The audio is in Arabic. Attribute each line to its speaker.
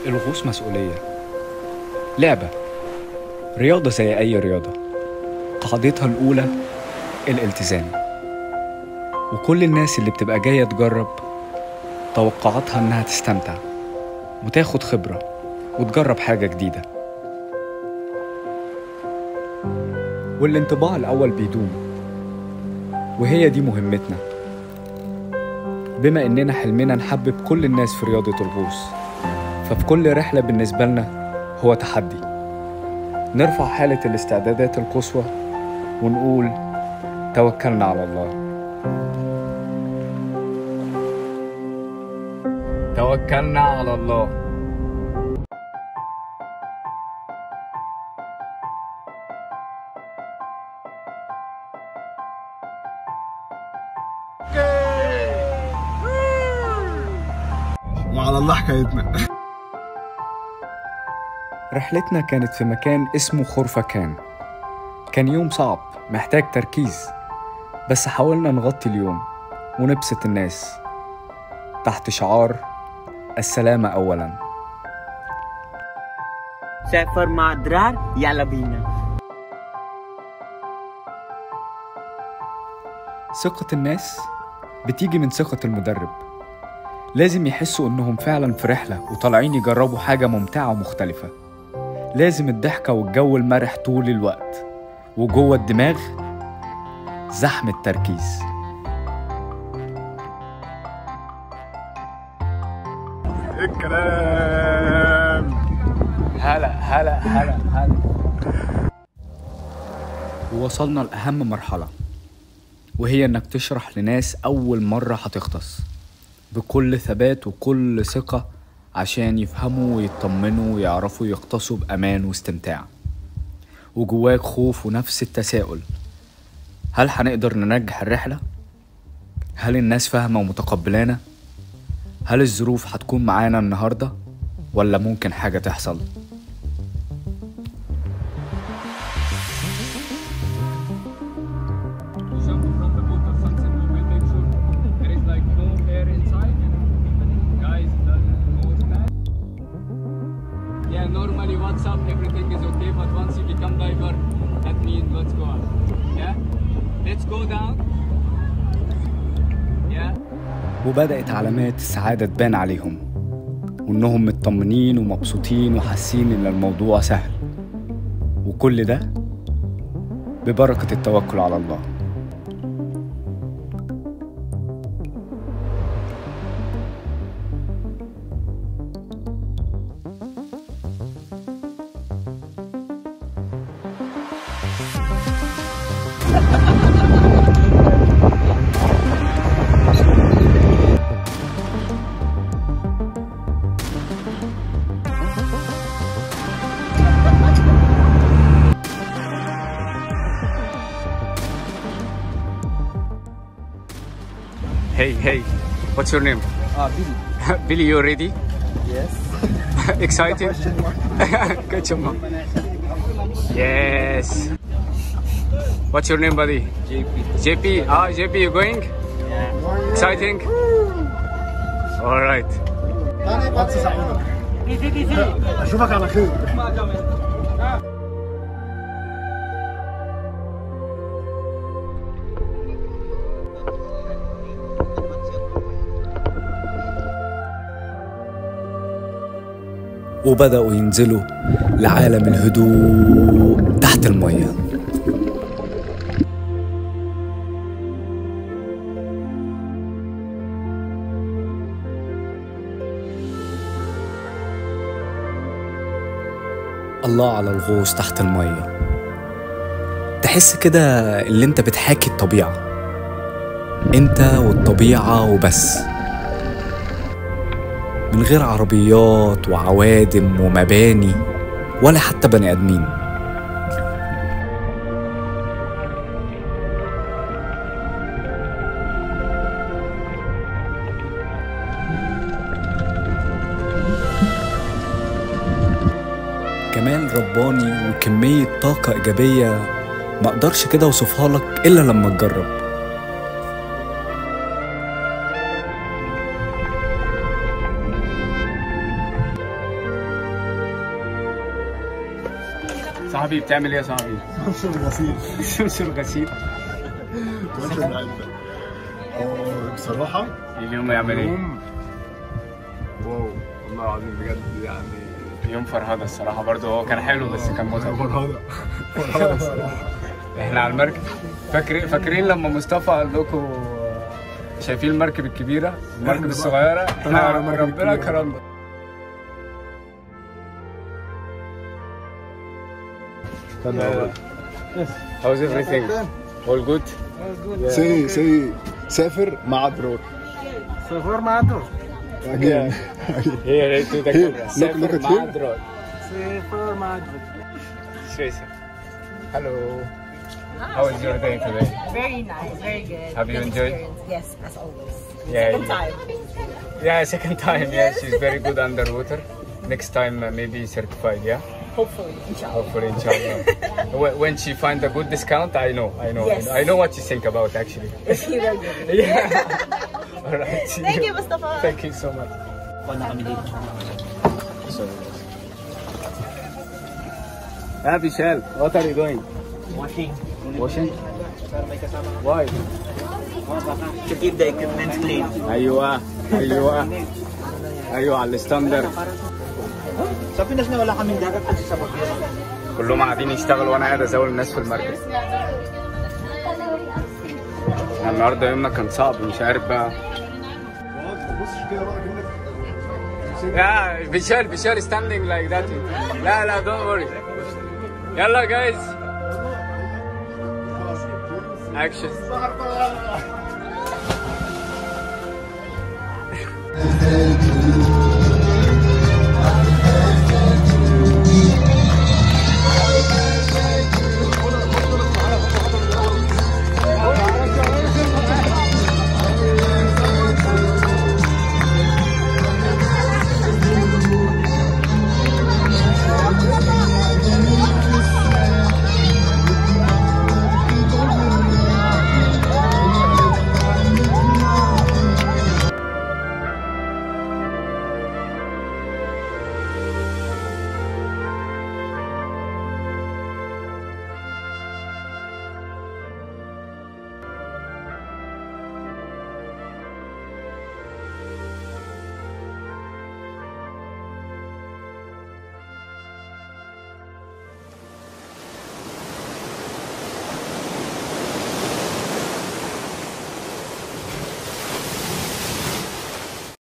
Speaker 1: الغوص مسؤولية، لعبة، رياضة زي أي رياضة. قاعدتها الأولى الالتزام، وكل الناس اللي بتبقى جاية تجرب توقعاتها إنها تستمتع وتاخد خبرة وتجرب حاجة جديدة، والانطباع الأول بيدوم، وهي دي مهمتنا. بما إننا حلمنا نحبب كل الناس في رياضة الغوص، ففي كل رحلة بالنسبة لنا هو تحدي. نرفع حالة الاستعدادات القصوى ونقول توكلنا على الله. توكلنا على الله.
Speaker 2: وعلى الله حكايتنا.
Speaker 1: رحلتنا كانت في مكان اسمه خرفكان. كان يوم صعب محتاج تركيز، بس حاولنا نغطي اليوم ونبسط الناس تحت شعار السلامة أولاً.
Speaker 3: سافر مع درار يلا بينا.
Speaker 1: ثقة الناس بتيجي من ثقة المدرب. لازم يحسوا إنهم فعلاً في رحلة وطالعين يجربوا حاجة ممتعة ومختلفة. لازم الضحكة والجو المرح طول الوقت، وجوه الدماغ زحمة تركيز.
Speaker 2: الكلام.
Speaker 1: هلا. ووصلنا لأهم مرحلة، وهي إنك تشرح لناس أول مرة هتغطس بكل ثبات وكل ثقة، عشان يفهموا ويطمنوا ويعرفوا يغطسوا بأمان واستمتاع. وجواك خوف ونفس التساؤل، هل هنقدر ننجح الرحلة؟ هل الناس فاهمة ومتقبلانا؟ هل الظروف هتكون معانا النهاردة؟ ولا ممكن حاجة تحصل؟
Speaker 4: Normally what's up, everything is okay, but once you become diver, that means let's go up. Yeah? Let's go down. Yeah?
Speaker 1: وبدأت علامات السعادة تبان عليهم، وإنهم مطمنين ومبسوطين وحاسين إن الموضوع سهل، وكل ده ببركة التوكل على الله.
Speaker 4: Hey, what's your name?
Speaker 3: Billy.
Speaker 4: Billy, you ready?
Speaker 3: Yes.
Speaker 4: Excited? Good job. Yes. What's your name, buddy? JP. JP, you going?
Speaker 3: Yeah.
Speaker 4: Exciting? All right.
Speaker 2: اشوفك على خير.
Speaker 1: وبدأوا ينزلوا لعالم الهدوء تحت المية. الله على الغوص تحت المية. تحس كده اللي انت بتحاكي الطبيعة، انت والطبيعة وبس، من غير عربيات وعوادم ومباني ولا حتى بني آدمين. كمال رباني وكمية طاقة إيجابية ما أقدرش كده أوصفها لك إلا لما تجرب. صاحبي بتعمل ايه يا صاحبي؟
Speaker 2: منشر غسيل.
Speaker 1: منشر غسيل.
Speaker 2: منشر علبة. بصراحة
Speaker 1: اليوم يعمل ايه؟
Speaker 2: واو والله العظيم بجد يعني
Speaker 1: يوم فرهدة الصراحة برضه، هو كان حلو بس كان متعب.
Speaker 2: فرهدة فرهدة الصراحة.
Speaker 1: احنا على المركب فاكرين لما مصطفى قال لكم شايفين المركب الكبيرة المركب الصغيرة؟ ربنا كرمنا. How's everything? All good?
Speaker 2: سي سافر مع درور.
Speaker 3: سافر مع درور.
Speaker 2: Again.
Speaker 1: Here to the camera.
Speaker 2: Look at him.
Speaker 3: سافر مع درور.
Speaker 1: Hello. How is your day today?
Speaker 5: Very nice, very good.
Speaker 1: Have you
Speaker 5: Good
Speaker 1: enjoyed?
Speaker 5: experience. Yes, as always.
Speaker 1: Yeah,
Speaker 5: Second time.
Speaker 1: Yeah, second time. Yeah, she's very good underwater. Next time maybe certified. Yeah.
Speaker 5: Hopefully, inshallah.
Speaker 1: Hopefully, inshallah. When she find a good discount, I know.
Speaker 5: Yes.
Speaker 1: I know what you think about actually.
Speaker 5: You're very good.
Speaker 1: Yeah. All right. See
Speaker 5: Thank you, Mustafa.
Speaker 1: Thank you so much. Vishal, what are you doing?
Speaker 3: Washing.
Speaker 1: Washing? Why?
Speaker 3: To keep the equipment clean.
Speaker 1: أيوة على الستاندر.
Speaker 3: Sa Pinas na wala kaming dagat kasi sa Baguio.
Speaker 1: كلهم قاعدين يشتغلوا وانا قاعد ازول الناس في المركب. النهارده يومنا كان صعب مش عارف بقى. Yeah, Vishal standing like that. لا don't worry. يلا guys. Action.